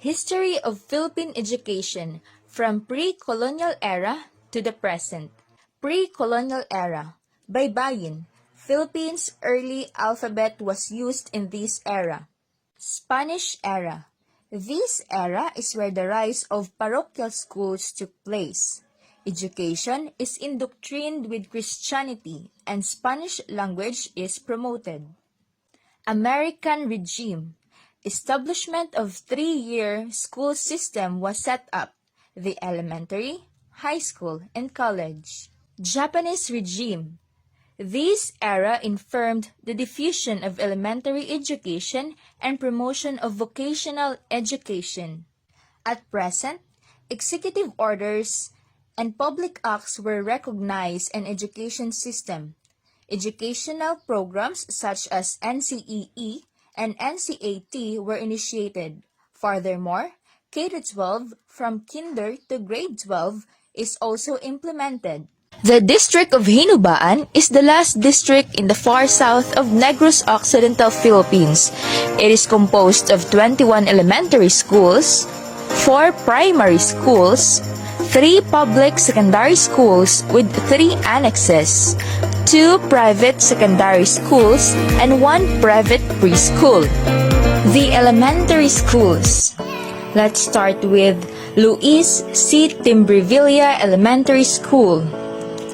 History of Philippine Education from Pre-Colonial Era to the Present. Pre-Colonial Era. Baybayin. Philippines' early alphabet was used in this era. Spanish Era. This era is where the rise of parochial schools took place. Education is indoctrined with Christianity and Spanish language is promoted. American Regime. Establishment of 3-year school system was set up, the elementary, high school, and college. Japanese Regime. This era infirmed the diffusion of elementary education and promotion of vocational education. At present, executive orders and public acts were recognized in education system. Educational programs such as NCEE and NCAT were initiated. Furthermore, K-12 from kinder to grade 12 is also implemented. The district of Hinoba is the last district in the far south of Negros Occidental Philippines. It is composed of 21 elementary schools, 4 primary schools, 3 public secondary schools with 3 annexes, 2 private secondary schools, and 1 private preschool. The elementary schools. Let's start with Luis C. Timbrevilla Elementary School,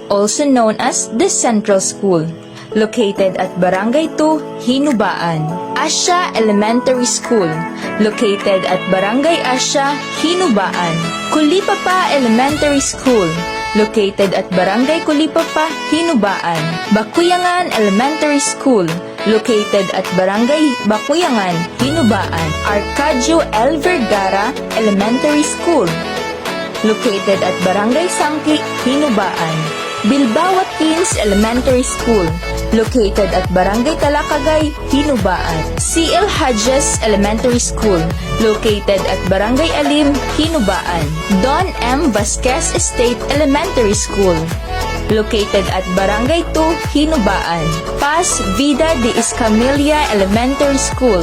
also known as the Central School, located at Barangay 2, Hinubaan. Asya Elementary School, located at Barangay Asya, Hinubaan. Kulipapa Elementary School, located at Barangay Kulipapa, Hinubaan. Bakuyangan Elementary School, located at Barangay Bakuyangan, Hinubaan. Arcadio L. Vergara Elementary School, located at Barangay Sangki, Hinubaan. Bilbao Teens Elementary School, located at Barangay Talakagay, Hinubaan. C.L. Hodges Elementary School, located at Barangay Alim, Hinubaan. Don M. Vasquez Estate Elementary School, located at Barangay 2, Hinubaan. Paz Vida de Escamilla Elementary School,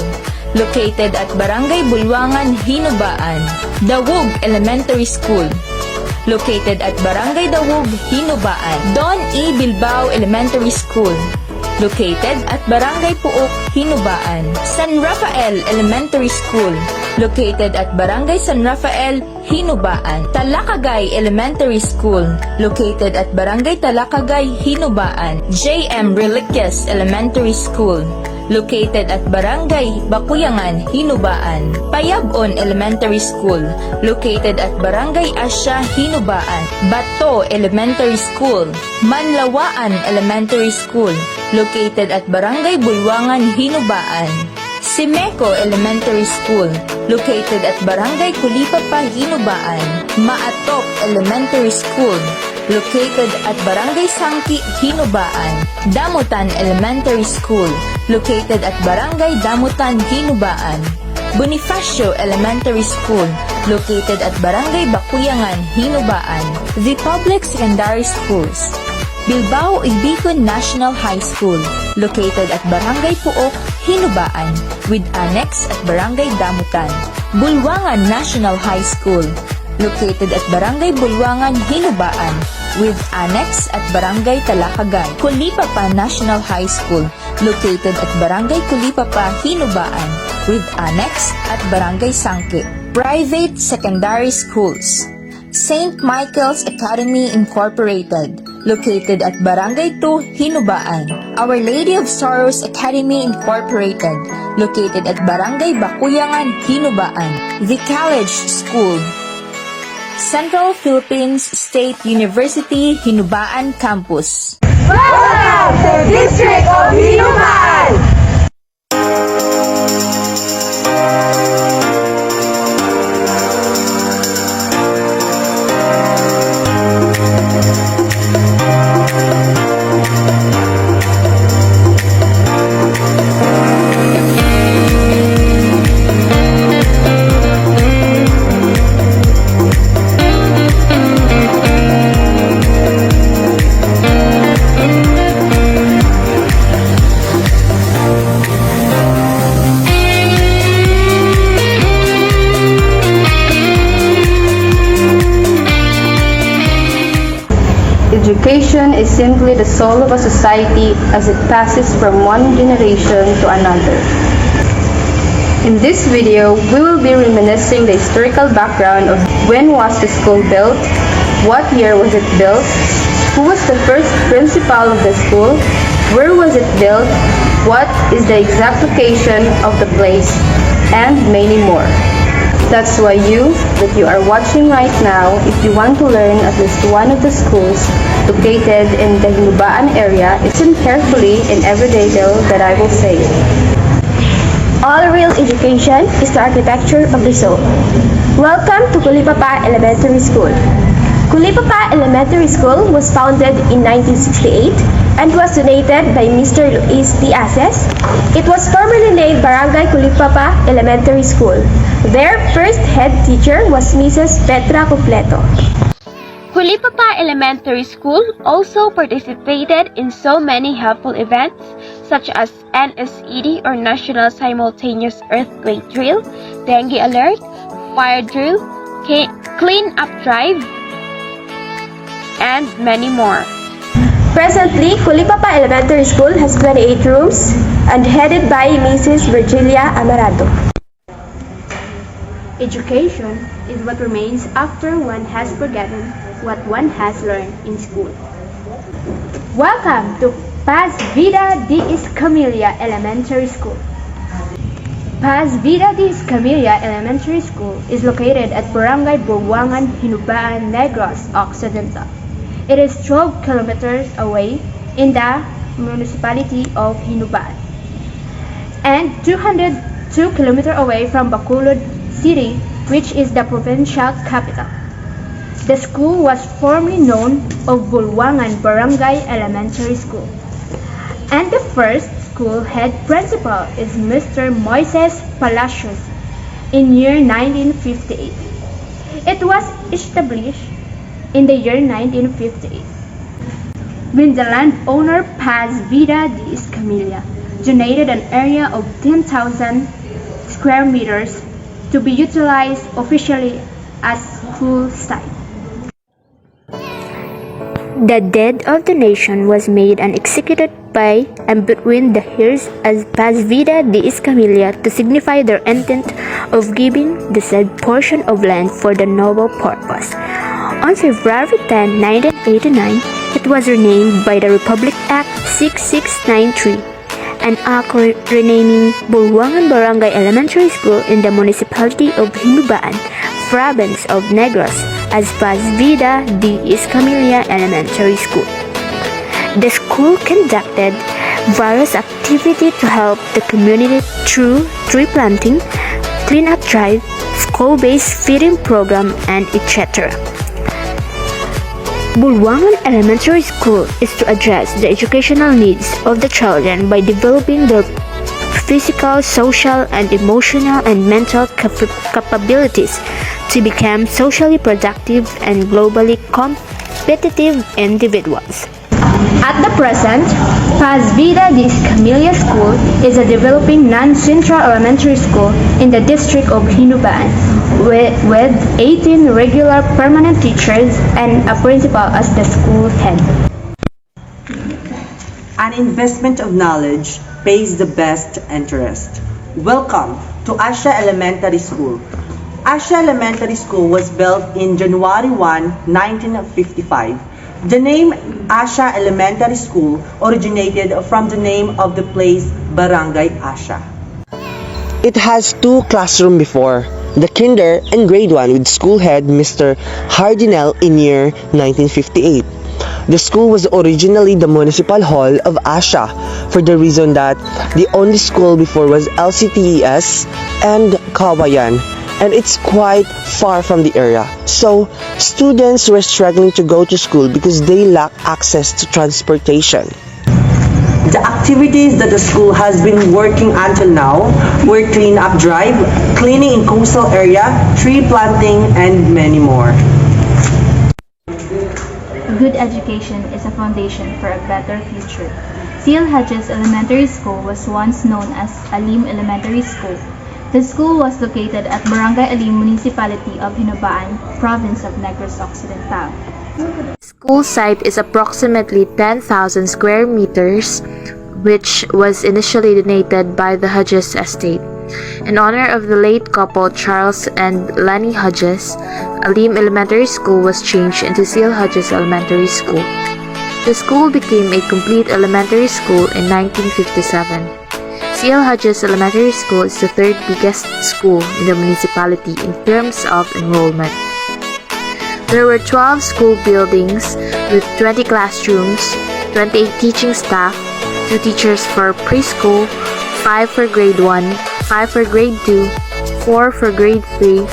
located at Barangay Bulwangan, Hinubaan. Dawug Elementary School, located at Barangay Dawug, Hinubaan. Don E. Bilbao Elementary School, located at Barangay Puok, Hinubaan. San Rafael Elementary School, located at Barangay San Rafael, Hinubaan. Talakagay Elementary School, located at Barangay Talakagay, Hinubaan. J.M. Reliquias Elementary School, located at Barangay Bakuyangan, Hinubaan. Payabon Elementary School, located at Barangay Asya, Hinubaan. Bato Elementary School. Manlawaan Elementary School, located at Barangay Bulwangan, Hinubaan. Simeco Elementary School, located at Barangay Kulipapa, Hinubaan. Maatok Elementary School, located at Barangay Sangki, Hinubaan. Damutan Elementary School, located at Barangay Damutan, Hinubaan. Bonifacio Elementary School, located at Barangay Bakuyangan, Hinubaan. The public secondary schools. Bilbao Ibicon National High School, located at Barangay Puok, Hinubaan, with annex at Barangay Damutan. Bulwangan National High School, located at Barangay Bulwangan, Hinubaan, with annex at Barangay Talakagay. Kulipapa National High School, located at Barangay Kulipapa, Hinubaan, with annex at Barangay Sangki. Private secondary schools. St. Michael's Academy Incorporated, located at Barangay 2, Hinubaan. Our Lady of Sorrows Academy Incorporated, located at Barangay Bakuyangan, Hinubaan. The College School. Central Philippines State University, Hinubaan Campus. Welcome to District of Hinoba! Education is simply the soul of a society as it passes from one generation to another. In this video, we will be reminiscing the historical background of when was the school built, what year was it built, who was the first principal of the school, where was it built, what is the exact location of the place, and many more. That's why that you are watching right now, if you want to learn at least one of the schools located in the Hinobaan area, listen carefully in every detail that I will say. All real education is the architecture of the soul. Welcome to Kulipapa Elementary School. Kulipapa Elementary School was founded in 1968 and was donated by Mr. Luis Diazes. It was formerly named Barangay Kulipapa Elementary School. Their first head teacher was Mrs. Petra Completo. Kulipapa Elementary School also participated in so many helpful events such as NSED or National Simultaneous Earthquake Drill, Dengue Alert, Fire Drill, Clean Up Drive, and many more. Presently, Kulipapa Elementary School has 28 rooms and headed by Mrs. Virgilia Amarado. Education is what remains after one has forgotten what one has learned in school. Welcome to Paz Vida de Escamilla Elementary School. Paz Vida de Escamilla Elementary School is located at Barangay Buwangan, Hinobaan, Negros Occidental. It is 12 kilometers away in the municipality of Hinobaan and 202 kilometers away from Bacolod City, which is the provincial capital. The school was formerly known as Bulwangan Barangay Elementary School, and the first school head principal is Mr. Moises Palacios in year 1958. It was established in the year 1958 when the landowner Paz Vida de Escamilla donated an area of 10,000 square meters to be utilized officially as school site. The deed of donation was made and executed by and between the heirs as Paz Vida de Escamilla to signify their intent of giving the said portion of land for the noble purpose. On February 10, 1989, it was renamed by the Republic Act 6693, an act renaming Bulwangan Barangay Elementary School in the municipality of Hinobaan, province of Negros, as Paz Vida de Escamilla Elementary School. The school conducted various activities to help the community through tree planting, clean-up drive, school-based feeding program, and etc. Bulwangan Elementary School is to address the educational needs of the children by developing their physical, social, and emotional and mental capabilities to become socially productive and globally competitive individuals. At the present, Paz Vida de Escamilla School is a developing non-central elementary school in the district of Hinobaan with 18 regular permanent teachers and a principal as the school head. An investment of knowledge pays the best interest. Welcome to Asha Elementary School. Asha Elementary School was built in January 1, 1955. The name Asha Elementary School originated from the name of the place Barangay Asha. It has two classrooms before, the kinder and grade 1 with school head Mr. Hardinel in year 1958. The school was originally the municipal hall of Asha for the reason that the only school before was LCTES and Kawayan, and it's quite far from the area. So, students were struggling to go to school because they lack access to transportation. The activities that the school has been working until now were clean-up drive, cleaning in coastal area, tree planting, and many more. A good education is a foundation for a better future. Seal Hedges Elementary School was once known as Alim Elementary School. The school was located at Barangay Alim Municipality of Hinobaan, Province of Negros Occidental. school site is approximately 10,000 square meters, which was initially donated by the Hodges estate. In honor of the late couple Charles and Lani Hodges, Alim Elementary School was changed into Seal Hodges Elementary School. The school became a complete elementary school in 1957. Seal Hodges Elementary School is the third biggest school in the municipality in terms of enrollment. There were 12 school buildings with 20 classrooms, 28 teaching staff, 2 teachers for preschool, 5 for grade 1, 5 for grade 2, 4 for grade 3,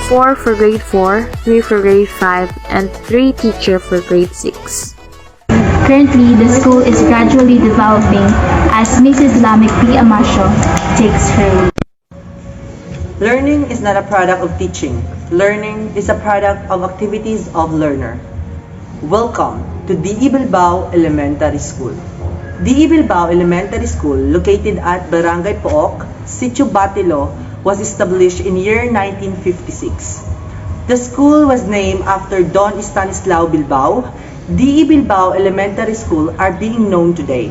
4 for grade 4, 3 for grade 5, and 3 teachers for grade 6. Currently, the school is gradually developing as Mrs. Lamek P. Amasio takes her lead. Learning is not a product of teaching. Learning is a product of activities of learner. Welcome to D.E. Bilbao Elementary School. D.E. Bilbao Elementary School, located at Barangay Pook, Sitio Batilo, was established in year 1956. The school was named after Don Stanislao Bilbao. D.E. Bilbao Elementary School are being known today.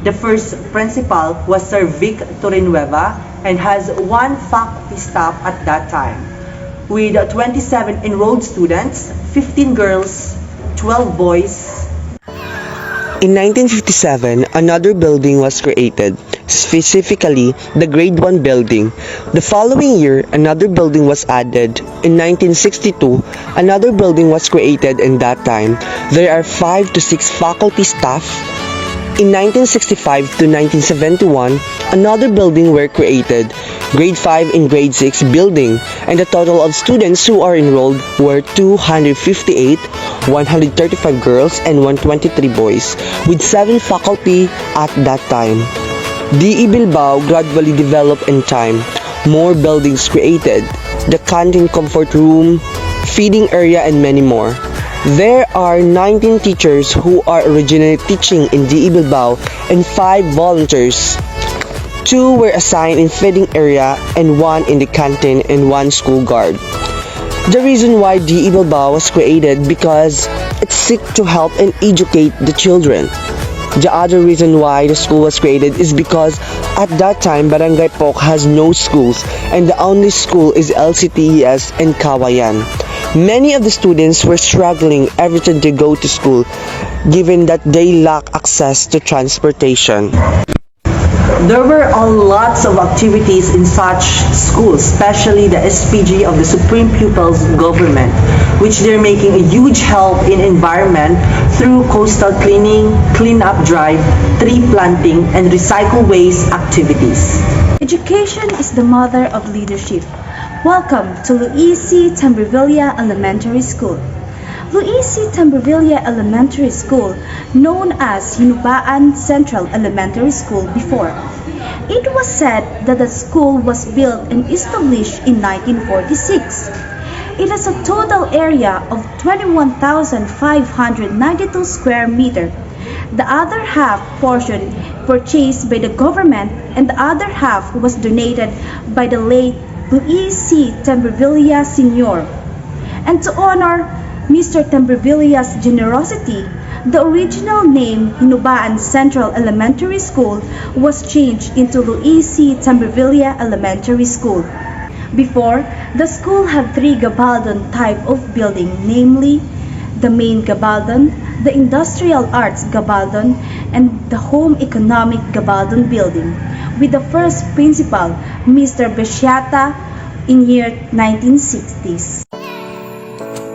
The first principal was Sir Vic Torrenueva and has 1 faculty staff at that time, with 27 enrolled students, 15 girls, 12 boys. In 1957, another building was created, specifically the Grade 1 building. The following year, another building was added. In 1962, another building was created, and that time, there are 5 to 6 faculty staff. In 1965 to 1971, another building were created, Grade 5 and Grade 6 building, and the total of students who are enrolled were 258, 135 girls and 123 boys, with 7 faculty at that time. D.E. Bilbao gradually developed in time. More buildings created, the canteen comfort room, feeding area, and many more. There are 19 teachers who are originally teaching in D.E. Bilbao and 5 volunteers. 2 were assigned in feeding area and 1 in the canteen and 1 school guard. The reason why D.E. Bilbao was created because it seeks to help and educate the children. The other reason why the school was created is because at that time Barangay Pook has no schools and the only school is LCTES and Kawayan. Many of the students were struggling every time they go to school given that they lack access to transportation. There were lots of activities in such schools, especially the SPG of the Supreme Pupils Government, which they're making a huge help in environment through coastal cleaning, clean-up drive, tree planting, and recycle waste activities. Education is the mother of leadership. Welcome to Luis C. Tambervilla Elementary School. Luis C. Tambervilla Elementary School, known as Hinobaan Central Elementary School before. It was said that the school was built and established in 1946. It has a total area of 21,592 square meters. The other half portion purchased by the government and the other half was donated by the late Luis C. Tambervilla Sr. And to honor Mr. Tambervilla's generosity, the original name Hinobaan Central Elementary School was changed into Luis C. Tambervilla Elementary School. Before, the school had 3 Gabaldon type of building, namely the main Gabaldon, the Industrial Arts Gabaldon, and the Home Economic Gabaldon building, with the first principal, Mr. Besiata, in year 1960s.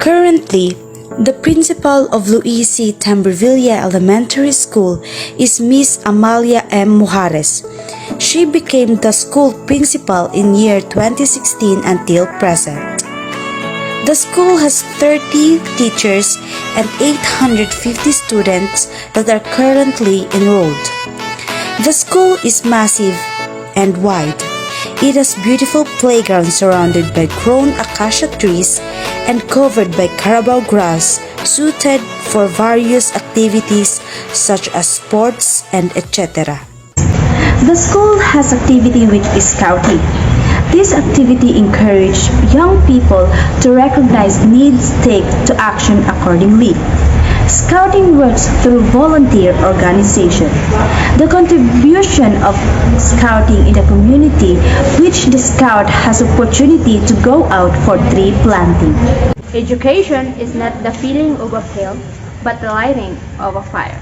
Currently, the principal of Luis C. Tambervilla Elementary School is Miss Amalia M. Mujares. She became the school principal in year 2016 until present. The school has 30 teachers and 850 students that are currently enrolled. The school is massive and wide. It has beautiful playgrounds surrounded by grown acacia trees and covered by carabao grass, suited for various activities such as sports and etc. The school has activity which is scouting. This activity encourages young people to recognize needs, take to action accordingly. Scouting works through volunteer organization. The contribution of scouting in the community, which the scout has opportunity to go out for tree planting. Education is not the filling of a pail, but the lighting of a fire.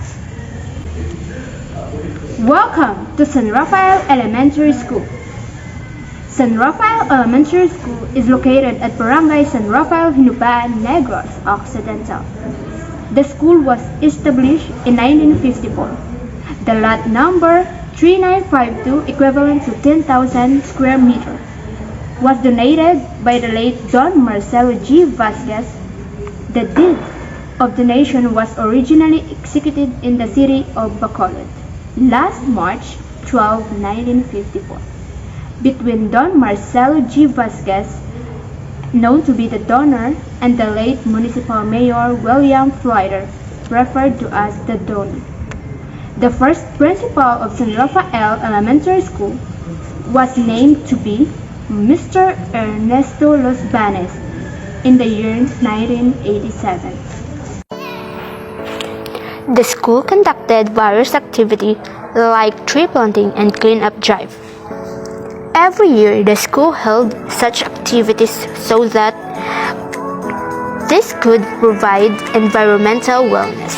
Welcome to San Rafael Elementary School. San Rafael Elementary School is located at Barangay San Rafael, Hinoba, Negros Occidental. The school was established in 1954. The lot number 3952, equivalent to 10,000 square meters, was donated by the late Don Marcelo G. Vasquez. The deed of donation was originally executed in the city of Bacolod last March 12, 1954. Between Don Marcelo G. Vasquez, known to be the donor, and the late Municipal Mayor William Floyder, referred to as the donor. The first principal of San Rafael Elementary School was named to be Mr. Ernesto Los Banes in the year 1987. The school conducted various activities like tree planting and cleanup drive. Every year, the school held such activities so that this could provide environmental wellness.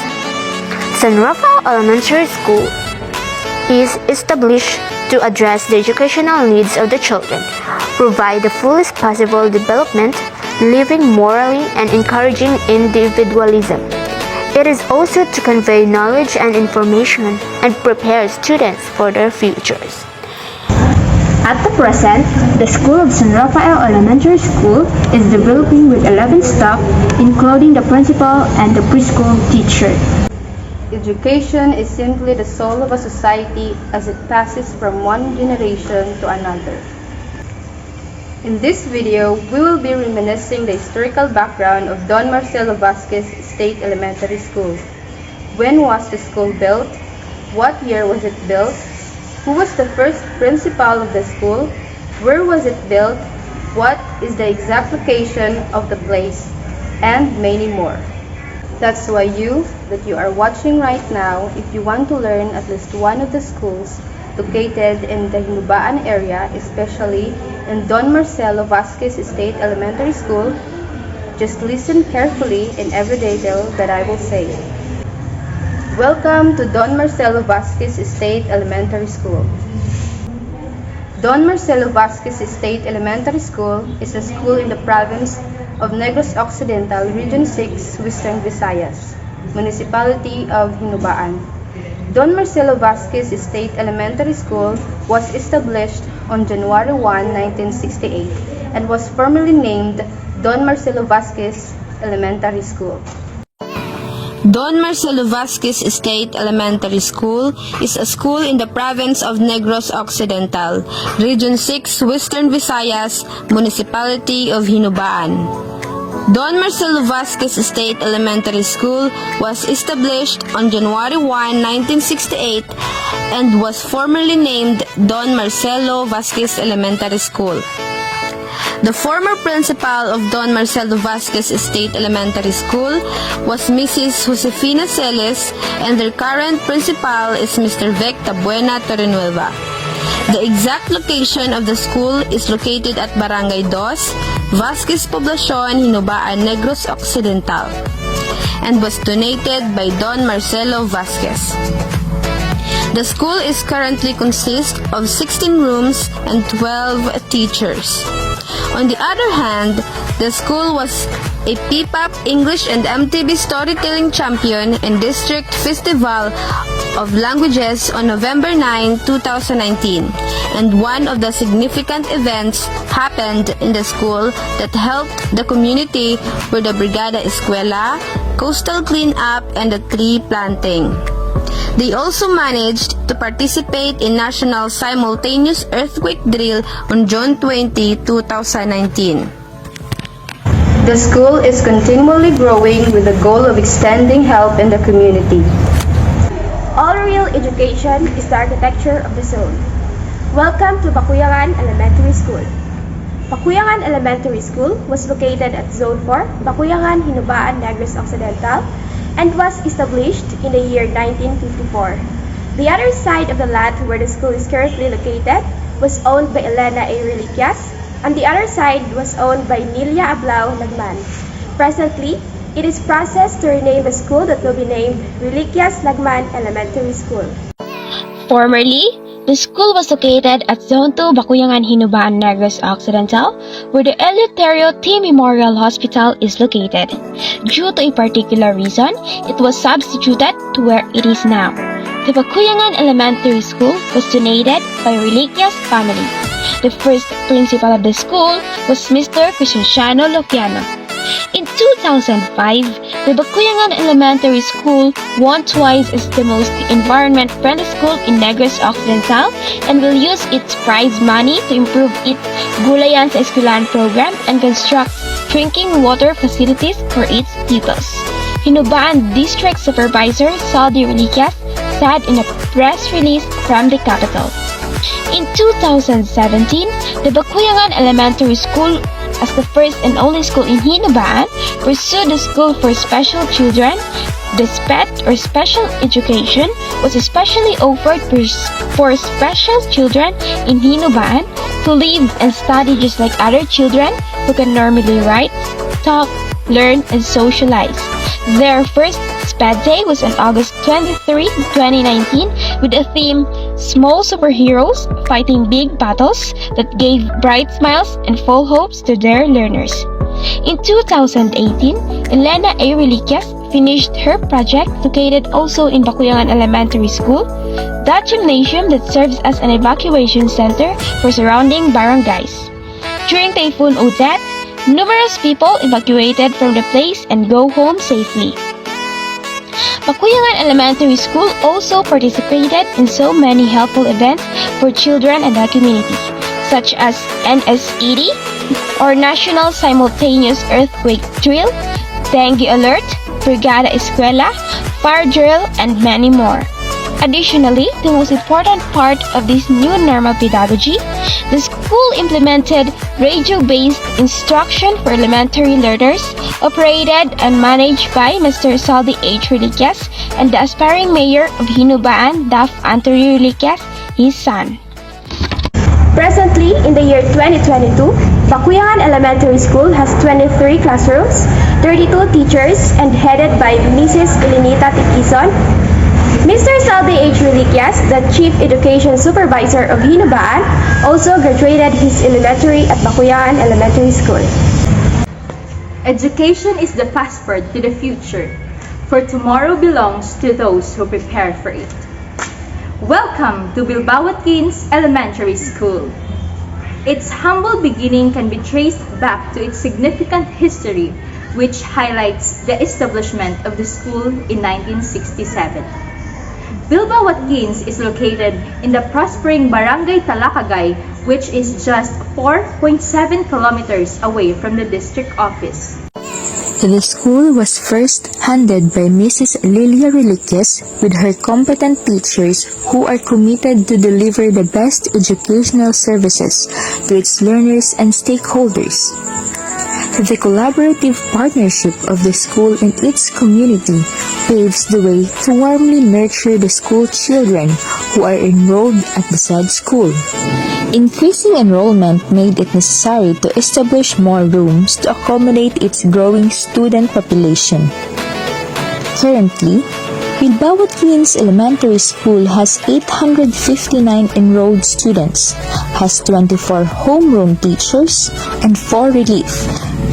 San Rafael Elementary School is established to address the educational needs of the children, provide the fullest possible development, living morally and encouraging individualism. It is also to convey knowledge and information and prepare students for their futures. At the present, the School of San Rafael Elementary School is developing with 11 staff, including the principal and the preschool teacher. Education is simply the soul of a society as it passes from one generation to another. In this video, we will be reminiscing the historical background of Don Marcelo Vasquez State Elementary School. When was the school built? What year was it built? Who was the first principal of the school? Where was it built? What is the exact location of the place? And many more. That's why you are watching right now, if you want to learn at least one of the schools located in the Hinobaan area, especially in Don Marcelo Vasquez State Elementary School, just listen carefully in every detail that I will say. Welcome to Don Marcelo Vasquez State Elementary School. Don Marcelo Vasquez State Elementary School is a school in the province of Negros Occidental, Region 6, Western Visayas, Municipality of Hinobaan. Don Marcelo Vasquez State Elementary School was established on January 1, 1968 and was formerly named Don Marcelo Vasquez Elementary School. Don Marcelo Vasquez State Elementary School is a school in the province of Negros Occidental, Region 6, Western Visayas, Municipality of Hinobaan. Don Marcelo Vasquez State Elementary School was established on January 1, 1968 and was formerly named Don Marcelo Vasquez Elementary School. The former principal of Don Marcelo Vasquez State Elementary School was Mrs. Josefina Celes, and their current principal is Mr. Vic Tabuena Torrenueva. The exact location of the school is located at Barangay Dos, Vasquez Poblacion, Hinobaan, Negros Occidental, and was donated by Don Marcelo Vasquez. The school is currently consists of 16 rooms and 12 teachers. On the other hand, the school was a P-POP English and MTV Storytelling Champion in District Festival of Languages on November 9, 2019, and one of the significant events happened in the school that helped the community were the Brigada Escuela, coastal cleanup, and the tree planting. They also managed to participate in National Simultaneous Earthquake Drill on June 20, 2019. The school is continually growing with the goal of extending help in the community. All real education is the architecture of the soul. Welcome to Bakuyangan Elementary School. Bakuyangan Elementary School was located at Zone 4, Bakuyangan, Hinobaan, Negros Occidental, and was established in the year 1954. The other side of the lot where the school is currently located was owned by Elena A. Reliquias, and the other side was owned by Nilia Ablao Lagman. Presently, it is processed to rename the school that will be named Reliquias Lagman Elementary School. Formerly, the school was located at Zone 2, Bacuyangan, Hinoba, Negros Occidental, where the Eleuterio T. Memorial Hospital is located. Due to a particular reason, it was substituted to where it is now. The Bacuyangan Elementary School was donated by Reliquias family. The first principal of the school was Mr. Crescenciano Lopiano. In 2005, the Bacuyangan Elementary School won twice as the most environment-friendly school in Negros Occidental and will use its prize money to improve its Gulayan sa Eskwelahan program and construct drinking water facilities for its pupils. Hinubaan District Supervisor Saldi Reliquias said in a press release from the capital. In 2017, the Bacuyangan Elementary School, as the first and only school in Hinubaan, pursued the School for Special Children. The SPET or Special Education was especially offered for special children in Hinubaan to live and study just like other children who can normally write, talk, learn, and socialize. Their first SPED Day was on August 23, 2019 with the theme Small Superheroes Fighting Big Battles that gave bright smiles and full hopes to their learners. In 2018, Elena A. Reliquias finished her project located also in Bacuyangan Elementary School, that gymnasium that serves as an evacuation center for surrounding barangays. During Typhoon Odette, numerous people evacuated from the place and go home safely. Bacuyangan Elementary School also participated in so many helpful events for children and the community, such as NSED, or National Simultaneous Earthquake Drill, Dengue Alert, Brigada Eskwela, Fire Drill, and many more. Additionally, the most important part of this new normal pedagogy, the school implemented radio-based instruction for elementary learners, operated and managed by Mr. Saldi H. Reliquias and the aspiring mayor of Hinubaan, Daf Antonio Reliquias, his son. Presently, in the year 2022, Bacuyangan Elementary School has 23 classrooms, 32 teachers, and headed by Mrs. Elenita Tikison. Mr. Saldi H. Reliquias, the Chief Education Supervisor of Hinubaan, also graduated his elementary at Bacuyangan Elementary School. Education is the passport to the future, for tomorrow belongs to those who prepare for it. Welcome to Bilbao Watkins Elementary School. Its humble beginning can be traced back to its significant history, which highlights the establishment of the school in 1967. Bilbao Watkins is located in the prospering Barangay Talakagay, which is just 4.7 kilometers away from the district office. The school was first handed by Mrs. Lilia Reliquias with her competent teachers who are committed to deliver the best educational services to its learners and stakeholders. The collaborative partnership of the school and its community paves the way to warmly nurture the school children who are enrolled at the said school. Increasing enrollment made it necessary to establish more rooms to accommodate its growing student population. Currently, Bilbao Watkins Elementary School has 859 enrolled students, has 24 homeroom teachers, and 4 relief,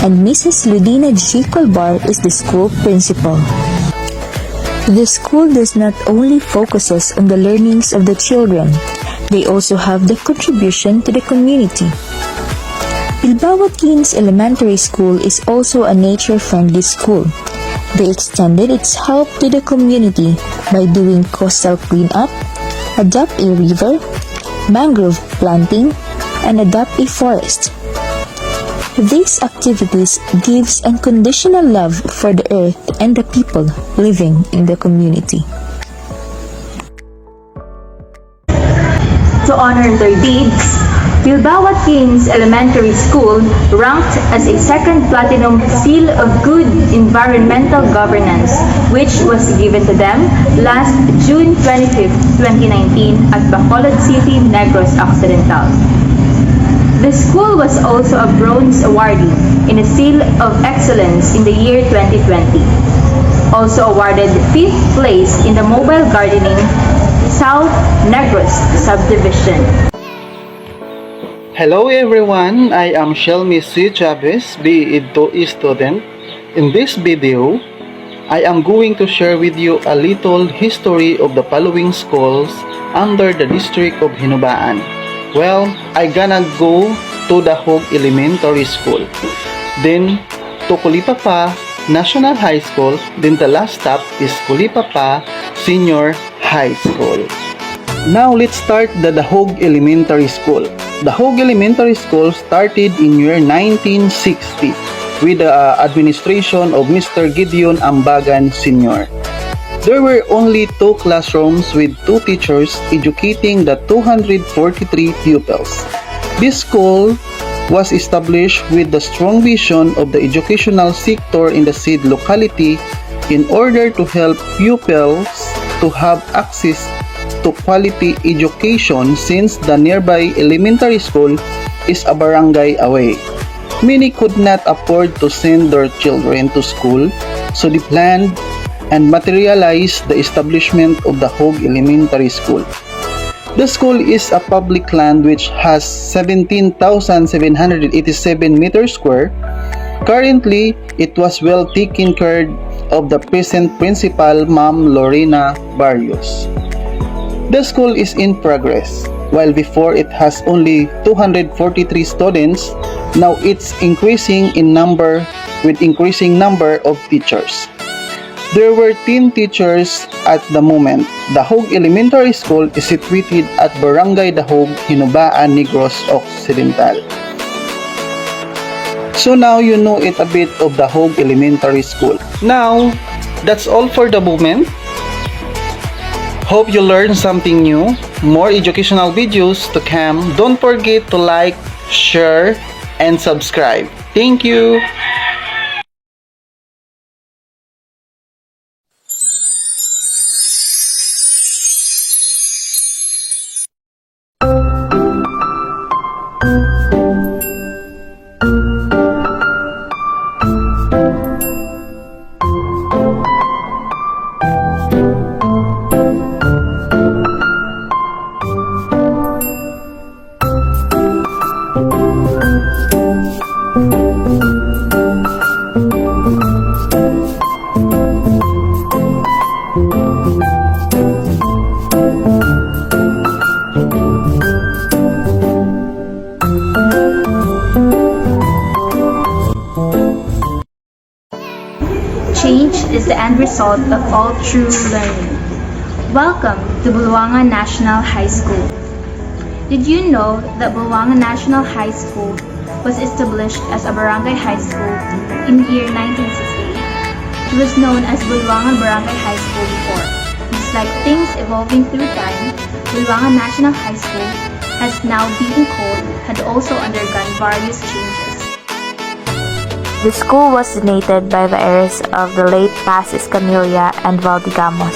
and Mrs. Ludina G. Colbar is the school principal. The school does not only focuses on the learnings of the children, they also have the contribution to the community. Bilbao Watkins Elementary School is also a nature-friendly school. They extended its help to the community by doing coastal cleanup, adopt a river, mangrove planting, and adopt a forest. These activities gives unconditional love for the earth and the people living in the community. To honor their deeds, Bilbao Atkins Elementary School ranked as a second platinum seal of good environmental governance, which was given to them last June 25, 2019 at Bacolod City, Negros Occidental. The school was also a bronze awardee in a Seal of Excellence in the year 2020. Also awarded 5th place in the Mobile Gardening South Negros Subdivision. Hello everyone, I am Shelmy C. Chavez, BE2E student. In this video, I am going to share with you a little history of the following schools under the district of Hinobaan. Well, I gonna go to the Hog Elementary School, then to Kulipapa National High School, then the last stop is Kulipapa Senior High School. Now let's start the Hog Elementary School. The Hog Elementary School started in year 1960 with the administration of Mr. Gideon Ambagan Sr. There were only 2 classrooms with 2 teachers educating the 243 pupils. This school was established with the strong vision of the educational sector in the said locality in order to help pupils to have access to quality education since the nearby elementary school is a barangay away. Many could not afford to send their children to school, so they planned and materialized the establishment of the Hog Elementary School. The school is a public land which has 17,787 meters square. Currently, it was well taken care of the present principal, Ma'am Lorena Barrios. The school is in progress. While before it has only 243 students, now it's increasing in number with increasing number of teachers. There were 10 teachers at the moment. The Hog Elementary School is situated at Barangay Dahog, Hinoba, Negros Occidental. So now you know it a bit of the Hog Elementary School. Now, that's all for the moment. Hope you learned something new. More educational videos to come. Don't forget to like, share, and subscribe. Thank you. Change is the end result of all true learning. Welcome to Bulwangan National High School. Did you know that Bulwangan National High School was established as a barangay high school in the year 1968? It was known as Bulwangan Barangay High School before. Despite things evolving through time, Bulwangan National High School has now been called had also undergone various changes. The school was donated by the heirs of the late Paz Escamilla and Valdigamos.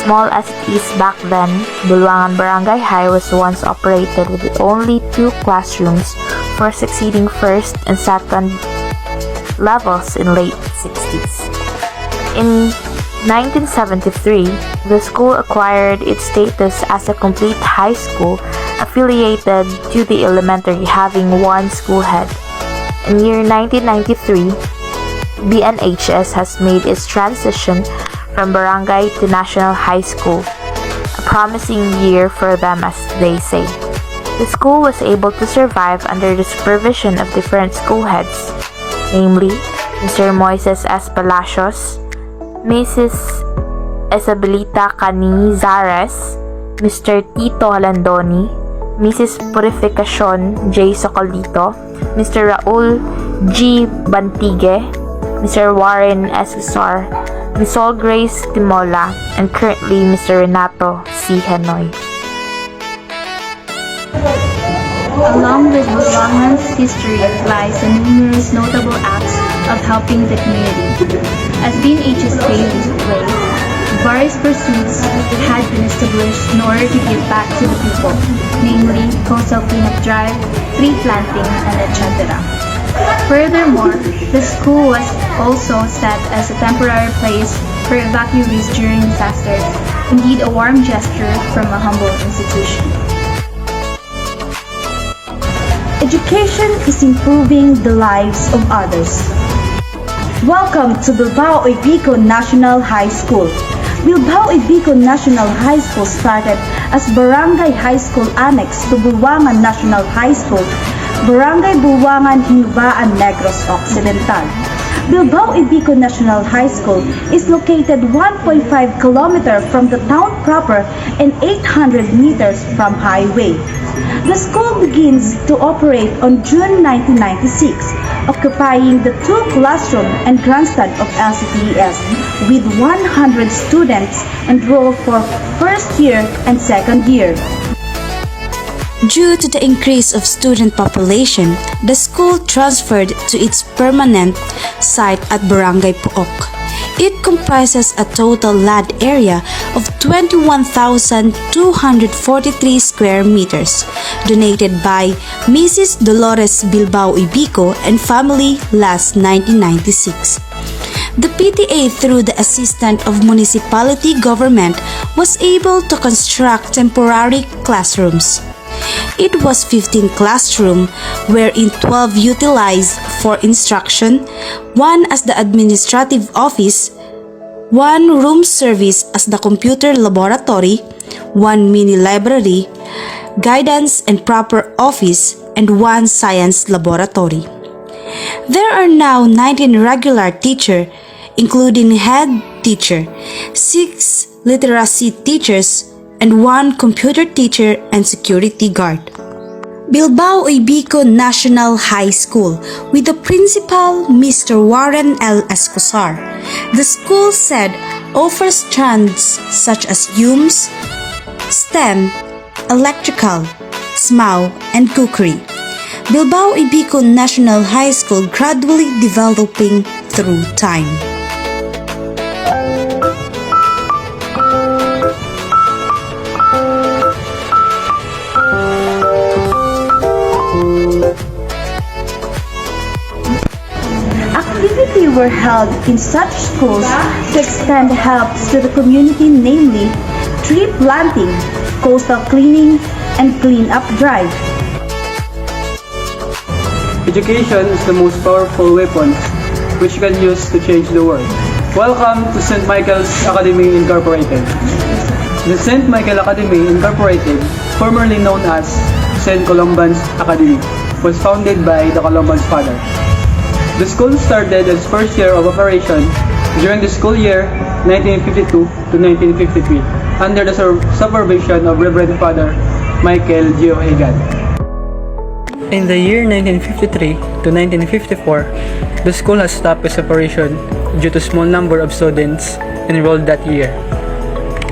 Small as it is back then, Bulwangan Barangay High was once operated with only 2 classrooms for succeeding first and second levels in late 60s. In 1973, the school acquired its status as a complete high school affiliated to the elementary having 1 school head. In year 1993, BNHS has made its transition from barangay to national high school, a promising year for them as they say. The school was able to survive under the supervision of different school heads, namely Mr. Moises S. Palacios, Mrs. Isabelita Canizares, Mr. Tito Halandoni, Mrs. Purificacion J. Socolito, Mr. Raul G. Bantigue, Mr. Warren S. Usar, Ms. Sol Grace Timola, and currently Mr. Renato C. Henoy. Along with Butuangan's history lies the numerous notable acts of helping the community. As BNH's paved way, various pursuits had been established in order to give back to the people, namely coastal cleanup drive, tree planting, and etc. Furthermore, the school was also set as a temporary place for evacuees during disasters, indeed a warm gesture from a humble institution. Education is improving the lives of others. Welcome to Bilbao Ibico National High School. Bilbao Ibico National High School started as Barangay High School Annex to Buwangan National High School, Barangay Buwangan, Hinoba, Negros Occidental. Bilbao Ibico National High School is located 1.5 km from the town proper and 800 meters from highway. The school begins to operate on June 1996, occupying the 2 classroom and grandstand of LCTES with 100 students enrolled for first year and second year. Due to the increase of student population, the school transferred to its permanent site at Barangay Pook. It comprises a total land area of 21,243 square meters, donated by Mrs. Dolores Bilbao Ibico and family last 1996. The PTA, through the assistance of municipality government, was able to construct temporary classrooms. It was 15 classrooms, wherein 12 utilized for instruction, 1 as the administrative office, 1 room service as the computer laboratory, 1 mini library, guidance and proper office, and 1 science laboratory. There are now 19 regular teachers, including head teacher, 6 literacy teachers, and 1 computer teacher and security guard. Bilbao Ibico National High School with the principal Mr. Warren L. Escosar. The school said offers strands such as UMS, STEM, electrical, SMAU, and cookery. Bilbao Ibico National High School gradually developing through time. Activities were held in such schools to extend helps to the community, namely tree planting, coastal cleaning, and clean-up drive. Education is the most powerful weapon which you can use to change the world. Welcome to St. Michael's Academy Incorporated. The St. Michael Academy Incorporated, formerly known as St. Columban's Academy, was founded by the Columban's father. The school started its first year of operation during the school year 1952 to 1953 under the supervision of Reverend Father Michael Gio Hagan. In the year 1953 to 1954, the school has stopped its operation due to small number of students enrolled that year.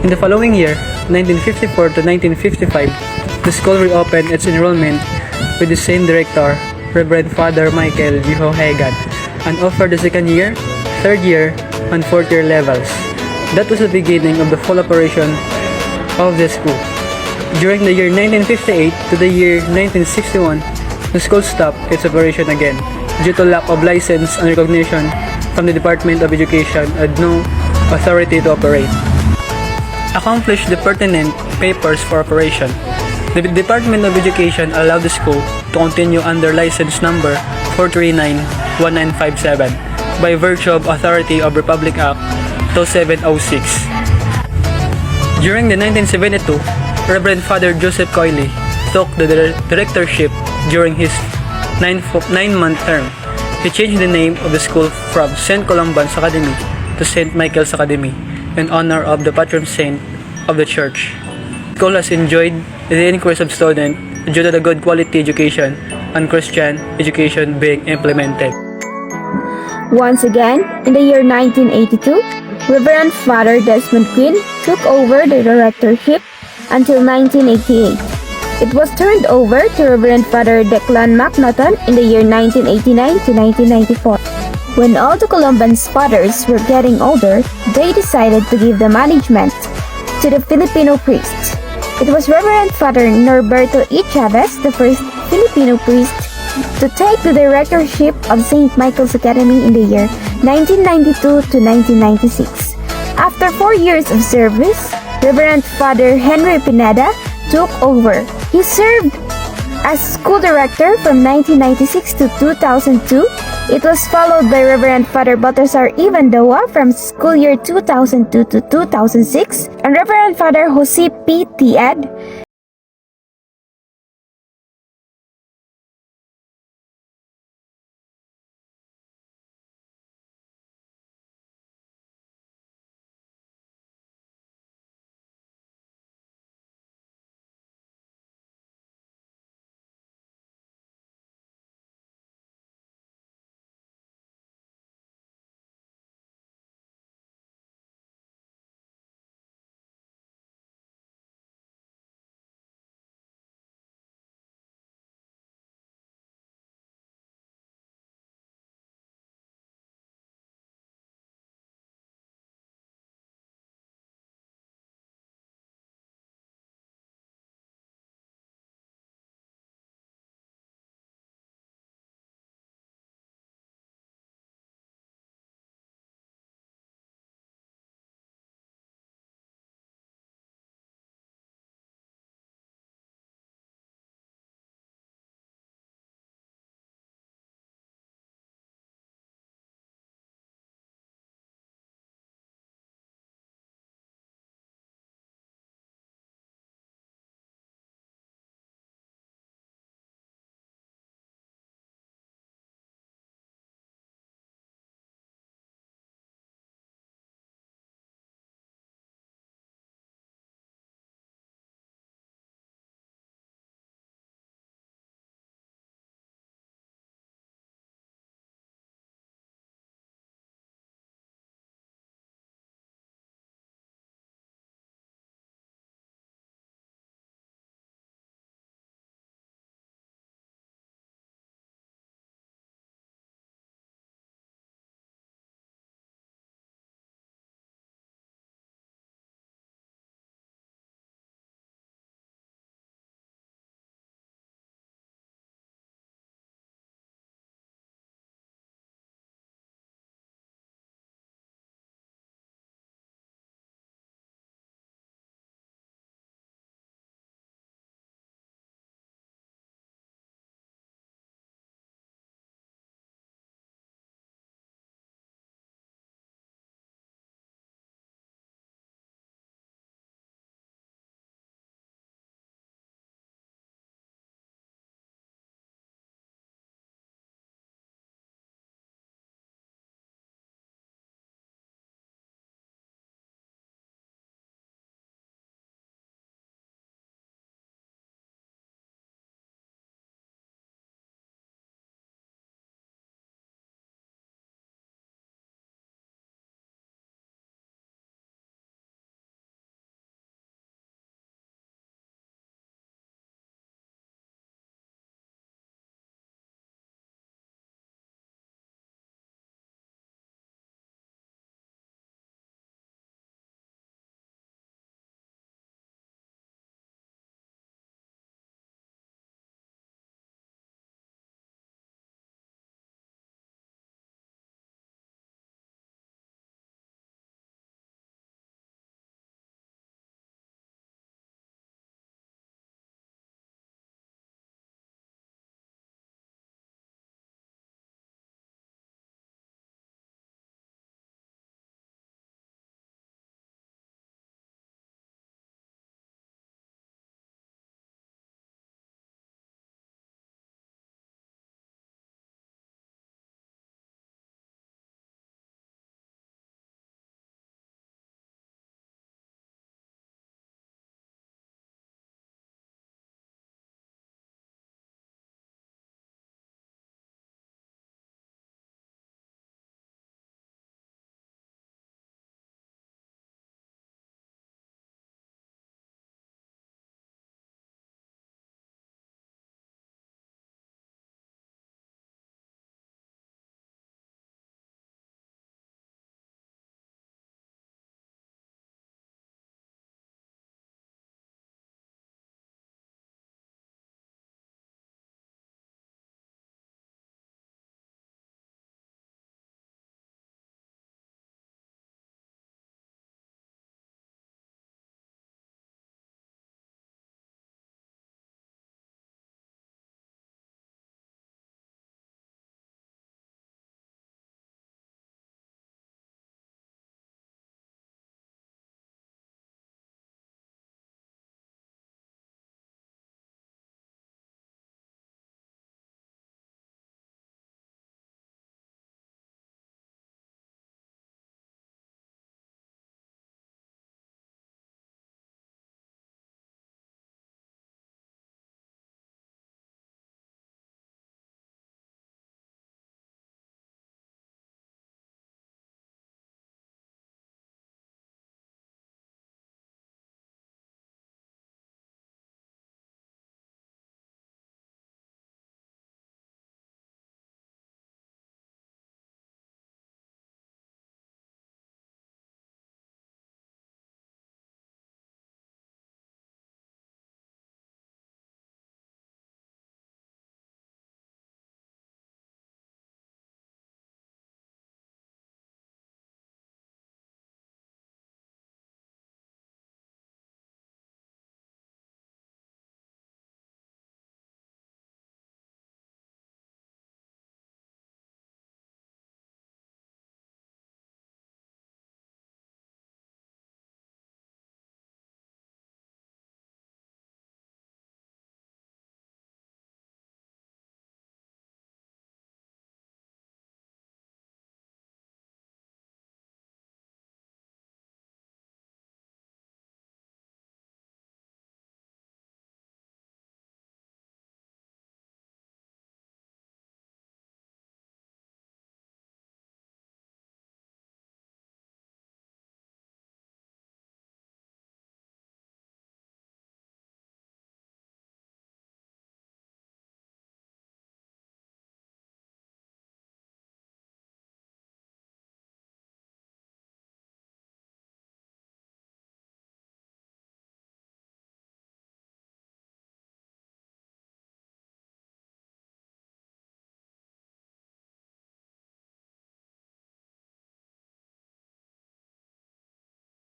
In the following year, 1954 to 1955, the school reopened its enrollment with the same director, Reverend Father Michael Gio Hagan, and offered the second year, third year, and fourth year levels. That was the beginning of the full operation of the school. During the year 1958 to the year 1961, the school stopped its operation again due to lack of license and recognition from the Department of Education and no authority to operate. Accomplished the pertinent papers for operation. The Department of Education allowed the school to continue under license number 439-1957 by virtue of Authority of Republic Act 2706. During the 1972, Reverend Father Joseph Coyley took the directorship during his 9-month term. He changed the name of the school from St. Columban's Academy to St. Michael's Academy in honor of the patron saint of the church. The school has enjoyed the increase of students due to the good quality education and Christian education being implemented. Once again, in the year 1982, Reverend Father Desmond Quinn took over the directorship until 1988. It was turned over to Reverend Father Declan McNaughton in the year 1989 to 1994. When all the Columban's fathers were getting older, they decided to give the management to the Filipino priests. It was Reverend Father Norberto E. Chavez, the first Filipino priest to take the directorship of St. Michael's Academy in the year 1992 to 1996. After 4 years of service, Reverend Father Henry Pineda took over. He served as school director from 1996 to 2002. It was followed by Reverend Father Baltasar Ivandoa from school year 2002 to 2006 and Reverend Father Jose P. Tiad